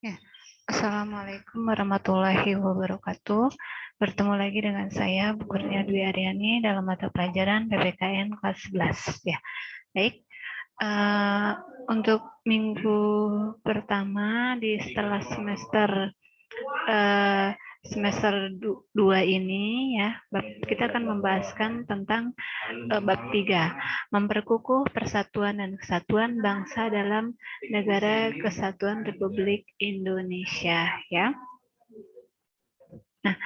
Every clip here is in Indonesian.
Ya, Assalamualaikum warahmatullahi wabarakatuh. Bertemu lagi dengan saya, Bu Kurnia Dwi Aryani, dalam mata pelajaran PPKN kelas 11. Ya, baik. Untuk minggu pertama di setelah semester 2 ini ya, kita akan membahaskan tentang bab 3, memperkukuh persatuan dan kesatuan bangsa dalam Negara Kesatuan Republik Indonesia ya. Nah,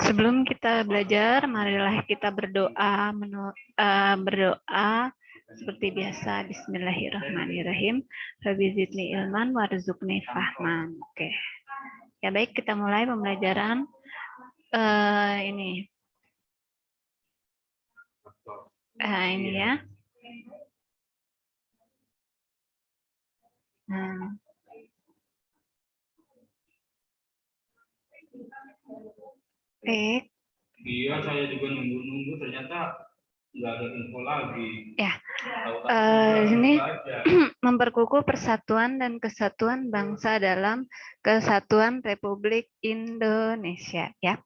sebelum kita belajar, marilah kita berdoa seperti biasa. Bismillahirrahmanirrahim. Rabbi zidni ilman warzuqni fahman. Oke. Ya baik, kita mulai pembelajaran ini. Ini ya. Nah. Baik. Iya, saya juga nunggu-nunggu, ternyata nggak ada info lagi. Ya, ini memperkukuh persatuan dan kesatuan bangsa dalam Kesatuan Republik Indonesia. Ya,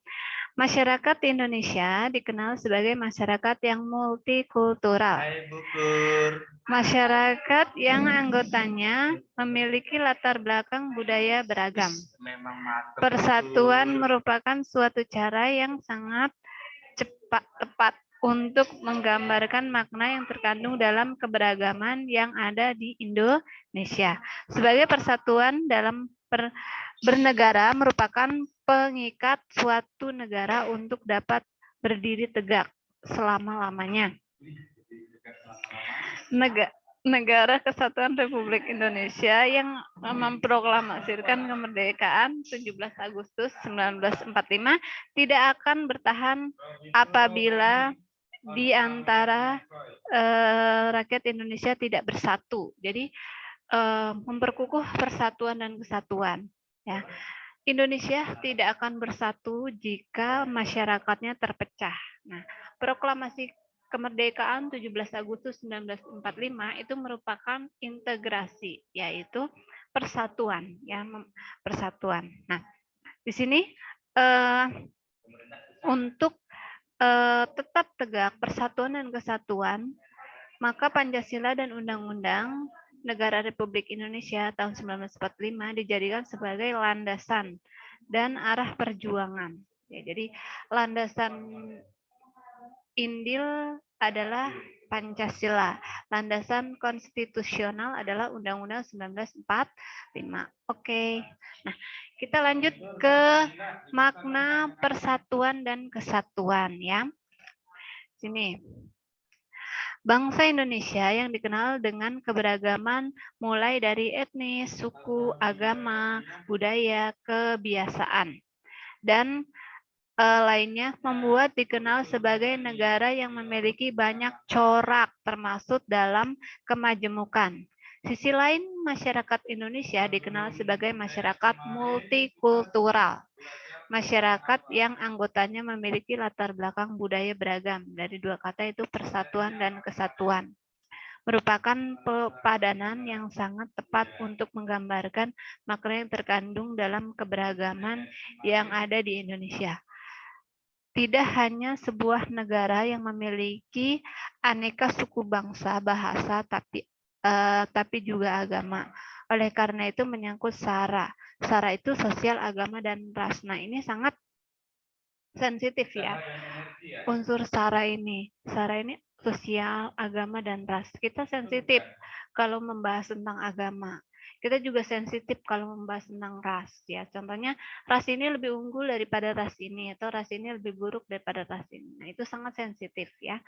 masyarakat Indonesia dikenal sebagai masyarakat yang multikultural. Hai, Bukur. Masyarakat yang anggotanya memiliki latar belakang budaya beragam. Persatuan merupakan suatu cara yang sangat tepat untuk menggambarkan makna yang terkandung dalam keberagaman yang ada di Indonesia. Sebagai persatuan dalam bernegara merupakan pengikat suatu negara untuk dapat berdiri tegak selama-lamanya. Negara Kesatuan Republik Indonesia yang memproklamasikan kemerdekaan 17 Agustus 1945 tidak akan bertahan apabila di antara rakyat Indonesia tidak bersatu. Jadi memperkukuh persatuan dan kesatuan. Ya. Indonesia tidak akan bersatu jika masyarakatnya terpecah. Nah, proklamasi kemerdekaan 17 Agustus 1945 itu merupakan integrasi, yaitu persatuan, ya, persatuan. Nah, di sini untuk tetap tegak persatuan dan kesatuan, maka Pancasila dan Undang-Undang Negara Republik Indonesia tahun 1945 dijadikan sebagai landasan dan arah perjuangan. Ya, jadi landasan Indil adalah Pancasila. Landasan konstitusional adalah Undang-Undang 1945. Oke. Nah, kita lanjut ke makna persatuan dan kesatuan ya. Sini. Bangsa Indonesia yang dikenal dengan keberagaman mulai dari etnis, suku, agama, budaya, kebiasaan, dan lainnya membuat dikenal sebagai negara yang memiliki banyak corak termasuk dalam kemajemukan. Sisi lain, masyarakat Indonesia dikenal sebagai masyarakat multikultural. Masyarakat yang anggotanya memiliki latar belakang budaya beragam. Dari dua kata itu persatuan dan kesatuan. Merupakan padanan yang sangat tepat untuk menggambarkan makna yang terkandung dalam keberagaman yang ada di Indonesia. Tidak hanya sebuah negara yang memiliki aneka suku bangsa, bahasa, tapi juga agama. Oleh karena itu menyangkut SARA. SARA itu sosial, agama, dan ras. Nah, ini sangat sensitif ya. Unsur SARA ini sosial, agama, dan ras. Kita sensitif kalau membahas tentang agama. Kita juga sensitif kalau membahas tentang ras ya. Contohnya ras ini lebih unggul daripada ras ini atau ras ini lebih buruk daripada ras ini. Nah, itu sangat sensitif ya.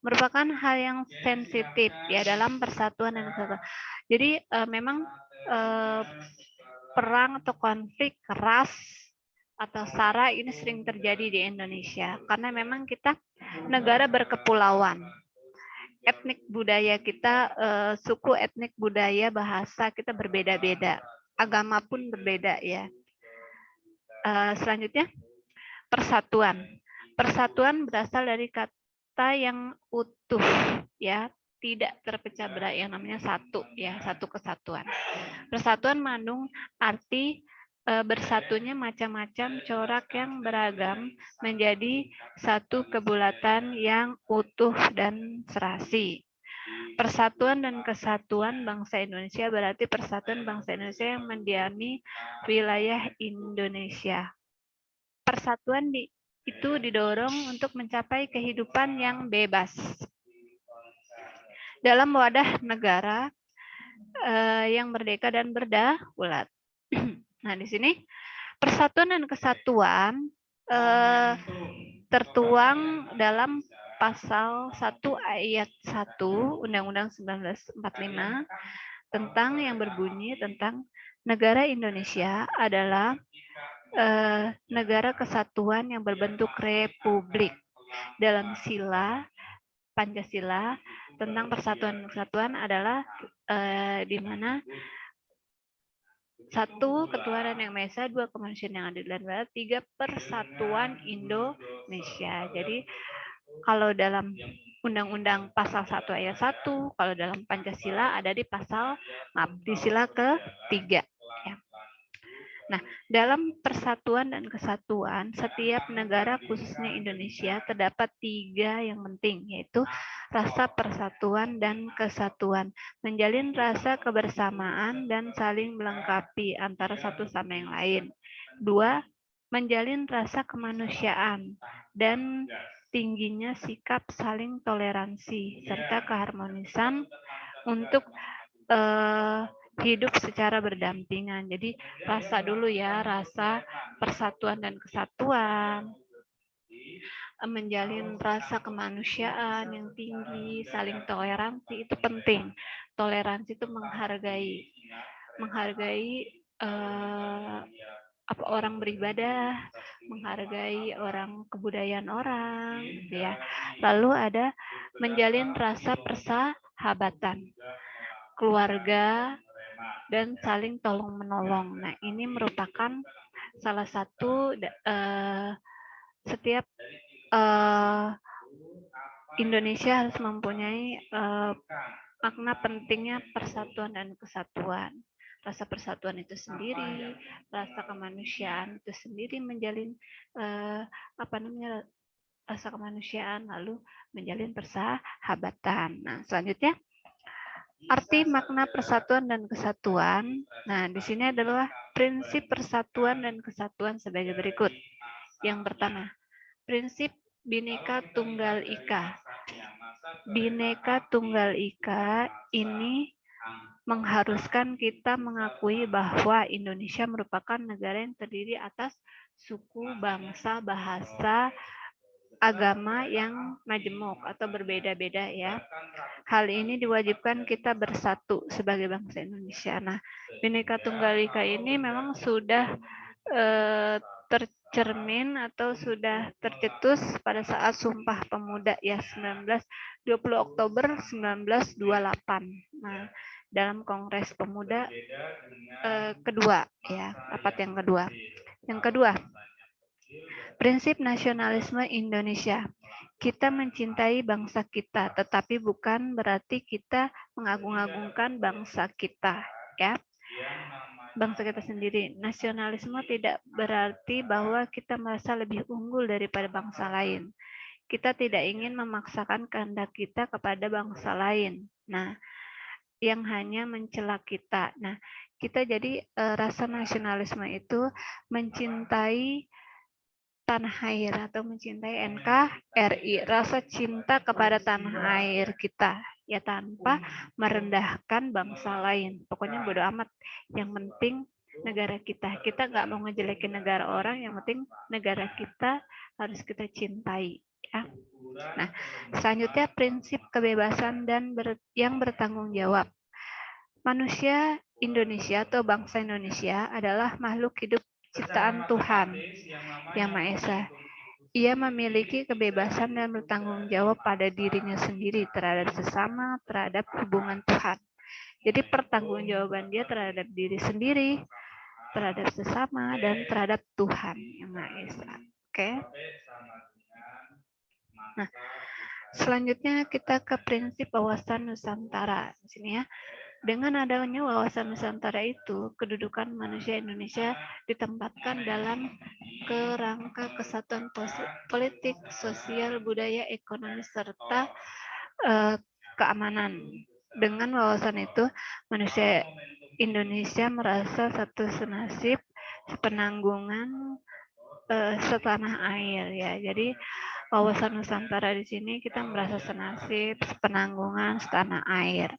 Merupakan hal yang sensitif ya dalam persatuan dan kesatuan. Jadi memang perang atau konflik ras atau SARA ini sering terjadi di Indonesia karena memang kita negara berkepulauan. Etnik budaya kita, suku, etnik, budaya, bahasa kita berbeda-beda. Agama pun berbeda ya. Selanjutnya, persatuan. Persatuan berasal dari kata yang utuh ya, tidak terpecah belah yang namanya satu ya, satu kesatuan. Persatuan mengandung arti bersatunya macam-macam corak yang beragam menjadi satu kebulatan yang utuh dan serasi. Persatuan dan kesatuan bangsa Indonesia berarti persatuan bangsa Indonesia yang mendiami wilayah Indonesia. Persatuan itu didorong untuk mencapai kehidupan yang bebas. Dalam wadah negara yang merdeka dan berdaulat. Nah, di sini persatuan dan kesatuan tertuang dalam pasal 1 ayat 1 Undang-Undang 1945 tentang yang berbunyi tentang negara Indonesia adalah negara kesatuan yang berbentuk republik. Dalam sila Pancasila tentang persatuan dan kesatuan adalah di mana satu, ketuhanan yang Maha Esa, dua, kemanusiaan yang adil dan beradab, tiga, persatuan Indonesia. Jadi kalau dalam Undang-Undang pasal 1 ayat 1, kalau dalam Pancasila ada di pasal di sila ke-3. Ya. Nah, dalam persatuan dan kesatuan, setiap negara khususnya Indonesia terdapat 3 yang penting, yaitu rasa persatuan dan kesatuan, menjalin rasa kebersamaan dan saling melengkapi antara satu sama yang lain. 2, menjalin rasa kemanusiaan dan tingginya sikap saling toleransi serta keharmonisan untuk hidup secara berdampingan. Jadi rasa dulu ya, rasa persatuan dan kesatuan, menjalin rasa kemanusiaan yang tinggi, saling toleransi itu penting. Toleransi itu menghargai apa orang beribadah, menghargai orang kebudayaan orang, gitu ya. Lalu ada menjalin rasa persahabatan, keluarga, dan saling tolong menolong. Nah, ini merupakan salah satu setiap Indonesia harus mempunyai makna pentingnya persatuan dan kesatuan. Rasa persatuan itu sendiri, rasa kemanusiaan itu sendiri menjalin rasa kemanusiaan, lalu menjalin persahabatan. Nah, selanjutnya arti makna persatuan dan kesatuan. Nah, di sini adalah prinsip persatuan dan kesatuan sebagai berikut. Yang pertama, prinsip Bhinneka Tunggal Ika. Bhinneka Tunggal Ika ini mengharuskan kita mengakui bahwa Indonesia merupakan negara yang terdiri atas suku, bangsa, bahasa, agama yang majemuk atau berbeda-beda ya. Hal ini diwajibkan kita bersatu sebagai bangsa Indonesia. Nah, Bhinneka Tunggal Ika ini memang sudah tercermin atau sudah tercetus pada saat Sumpah Pemuda ya 20 Oktober 1928. Nah, dalam Kongres Pemuda kedua ya, rapat yang kedua. Yang kedua, prinsip nasionalisme Indonesia. Kita mencintai bangsa kita, tetapi bukan berarti kita mengagung-agungkan bangsa kita, ya. Bangsa kita sendiri. Nasionalisme tidak berarti bahwa kita merasa lebih unggul daripada bangsa lain. Kita tidak ingin memaksakan kehendak kita kepada bangsa lain. Nah, yang hanya mencela kita. Nah, kita jadi rasa nasionalisme itu mencintai tanah air atau mencintai NKRI, rasa cinta kepada tanah air kita ya tanpa merendahkan bangsa lain. Pokoknya bodo amat. Yang penting negara kita. Kita nggak mau ngejelekin negara orang. Yang penting negara kita harus kita cintai. Ya. Nah, selanjutnya prinsip kebebasan dan yang bertanggung jawab. Manusia Indonesia atau bangsa Indonesia adalah makhluk hidup ciptaan Tuhan yang Maha Esa. Ia memiliki kebebasan dan bertanggung jawab pada dirinya sendiri terhadap sesama, terhadap hubungan Tuhan. Jadi pertanggungjawaban dia terhadap diri sendiri, terhadap sesama, dan terhadap Tuhan yang Maha Esa. Oke. Nah, Selanjutnya kita ke prinsip wawasan Nusantara. Di sini ya. Dengan adanya wawasan Nusantara itu, kedudukan manusia Indonesia ditempatkan dalam kerangka kesatuan politik, sosial, budaya, ekonomi, serta keamanan. Dengan wawasan itu, manusia Indonesia merasa satu senasib, sepenanggungan, setanah air ya. Jadi wawasan Nusantara di sini kita merasa senasib, sepenanggungan, setanah air.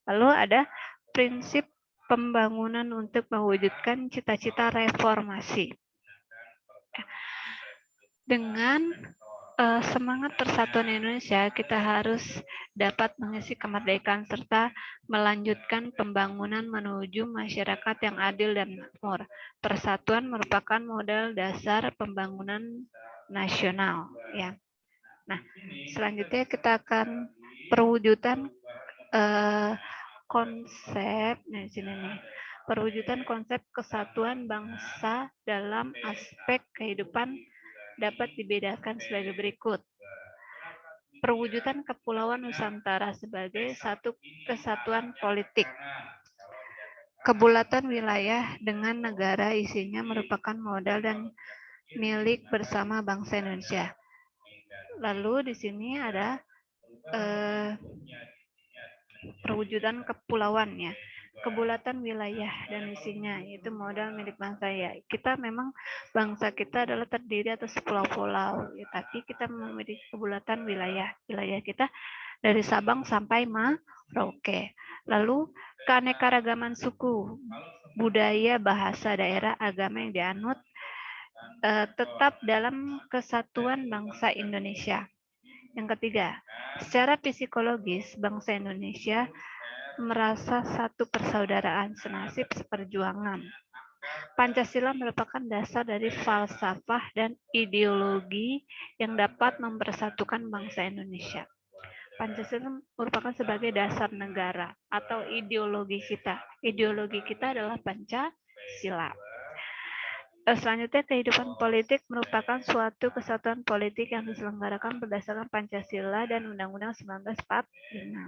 Lalu ada prinsip pembangunan untuk mewujudkan cita-cita reformasi. Dengan semangat persatuan Indonesia, kita harus dapat mengisi kemerdekaan serta melanjutkan pembangunan menuju masyarakat yang adil dan makmur. Persatuan merupakan modal dasar pembangunan nasional. Ya. Nah, selanjutnya kita akan perwujudan konsep, nah sini nih, perwujudan konsep kesatuan bangsa dalam aspek kehidupan dapat dibedakan sebagai berikut. Perwujudan Kepulauan Nusantara sebagai satu kesatuan politik. Kebulatan wilayah dengan negara isinya merupakan modal dan milik bersama bangsa Indonesia. Lalu di sini ada perwujudan kepulauan ya, kebulatan wilayah dan isinya itu modal milik bangsa ya. Kita memang bangsa kita adalah terdiri atas pulau-pulau ya, tapi kita memiliki kebulatan wilayah. Wilayah kita dari Sabang sampai Merauke. Lalu keanekaragaman suku, budaya, bahasa, daerah, agama yang dianut tetap dalam kesatuan bangsa Indonesia. Yang ketiga, secara psikologis bangsa Indonesia merasa satu persaudaraan senasib seperjuangan. Pancasila merupakan dasar dari falsafah dan ideologi yang dapat mempersatukan bangsa Indonesia. Pancasila merupakan sebagai dasar negara atau ideologi kita. Ideologi kita adalah Pancasila. Selanjutnya, kehidupan politik merupakan suatu kesatuan politik yang diselenggarakan berdasarkan Pancasila dan Undang-Undang 1945.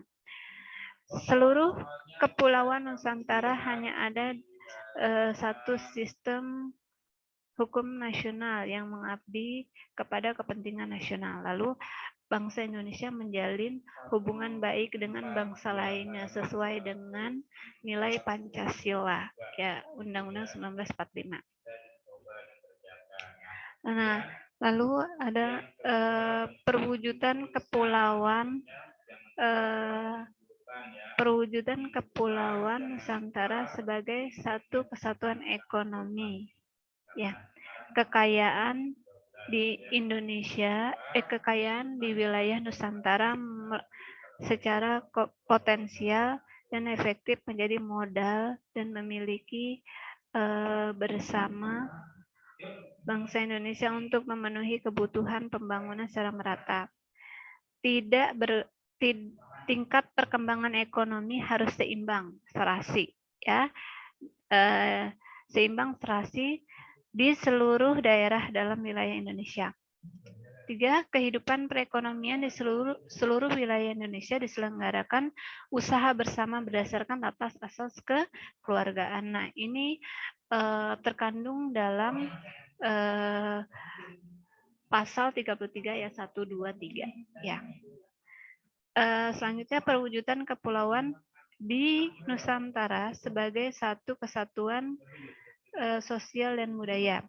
Seluruh kepulauan Nusantara hanya ada satu sistem hukum nasional yang mengabdi kepada kepentingan nasional. Lalu bangsa Indonesia menjalin hubungan baik dengan bangsa lainnya sesuai dengan nilai Pancasila, ya Undang-Undang 1945. Nah, lalu ada perwujudan kepulauan Nusantara sebagai satu kesatuan ekonomi. Ya, kekayaan di Indonesia, kekayaan di wilayah Nusantara secara potensial dan efektif menjadi modal dan memiliki bersama bangsa Indonesia untuk memenuhi kebutuhan pembangunan secara merata. Tingkat perkembangan ekonomi harus seimbang, serasi, ya, seimbang serasi di seluruh daerah dalam wilayah Indonesia. 3. Kehidupan perekonomian di seluruh wilayah Indonesia diselenggarakan usaha bersama berdasarkan atas asas kekeluargaan. Nah, ini terkandung dalam pasal 33 ayat 1, 2, 3. Ya. Selanjutnya, perwujudan kepulauan di Nusantara sebagai satu kesatuan sosial dan budaya.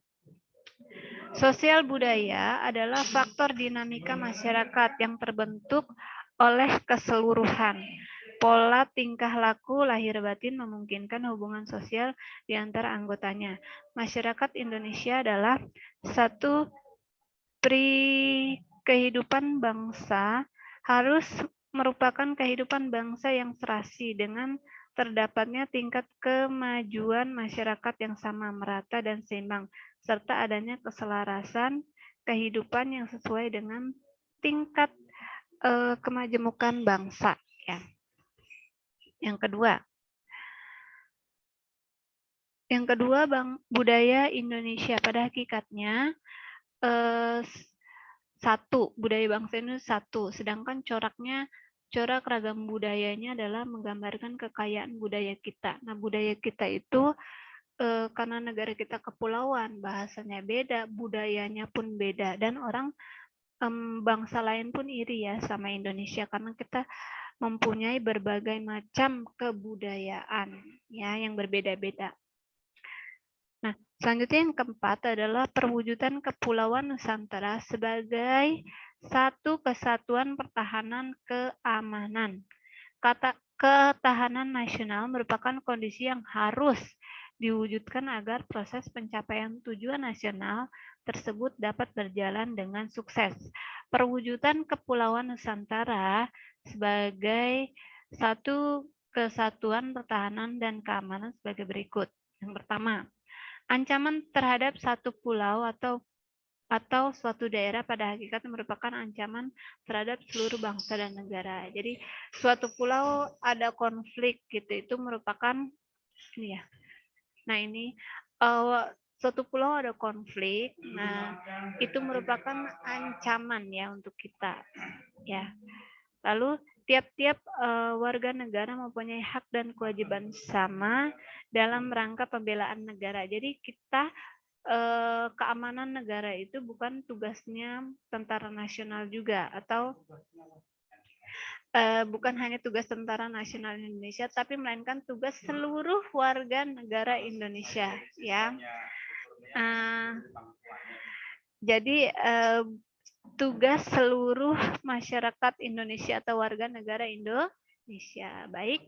Sosial budaya adalah faktor dinamika masyarakat yang terbentuk oleh keseluruhan. Pola tingkah laku lahir batin memungkinkan hubungan sosial di antara anggotanya. Masyarakat Indonesia adalah satu kehidupan bangsa harus merupakan kehidupan bangsa yang serasi dengan terdapatnya tingkat kemajuan masyarakat yang sama, merata, dan seimbang, serta adanya keselarasan kehidupan yang sesuai dengan tingkat kemajemukan bangsa. Ya. Yang kedua, budaya Indonesia pada hakikatnya satu, budaya bangsa Indonesia satu, sedangkan corak ragam budayanya adalah menggambarkan kekayaan budaya kita. Nah, budaya kita itu karena negara kita kepulauan, bahasanya beda, budayanya pun beda, dan orang bangsa lain pun iri ya sama Indonesia karena kita mempunyai berbagai macam kebudayaan ya yang berbeda-beda. Nah, selanjutnya yang keempat adalah perwujudan Kepulauan Nusantara sebagai satu kesatuan pertahanan keamanan. Ketahanan nasional merupakan kondisi yang harus diwujudkan agar proses pencapaian tujuan nasional tersebut dapat berjalan dengan sukses. Perwujudan Kepulauan Nusantara sebagai satu kesatuan pertahanan dan keamanan sebagai berikut. Yang pertama, ancaman terhadap satu pulau atau suatu daerah pada hakikatnya merupakan ancaman terhadap seluruh bangsa dan negara. Jadi suatu pulau ada konflik gitu, itu merupakan ini ya. Nah ini suatu pulau ada konflik, nah itu merupakan ancaman ya untuk kita ya. Lalu tiap-tiap warga negara mempunyai hak dan kewajiban sama dalam rangka pembelaan negara. Jadi kita keamanan negara itu bukan tugasnya tentara nasional juga atau bukan hanya tugas tentara nasional Indonesia, tapi melainkan tugas seluruh warga negara Indonesia, ya. Jadi tugas seluruh masyarakat Indonesia atau warga negara Indonesia. Baik,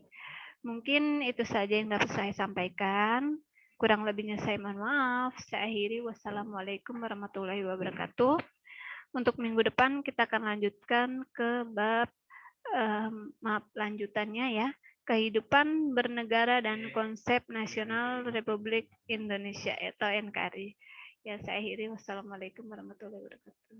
mungkin itu saja yang dapat saya sampaikan. Kurang lebihnya saya mohon maaf. Saya akhiri. Wassalamualaikum warahmatullahi wabarakatuh. Untuk minggu depan kita akan lanjutkan ke bab lanjutannya ya. Kehidupan bernegara dan konsep nasional Republik Indonesia atau NKRI. Ya, saya akhiri. Wassalamualaikum warahmatullahi wabarakatuh.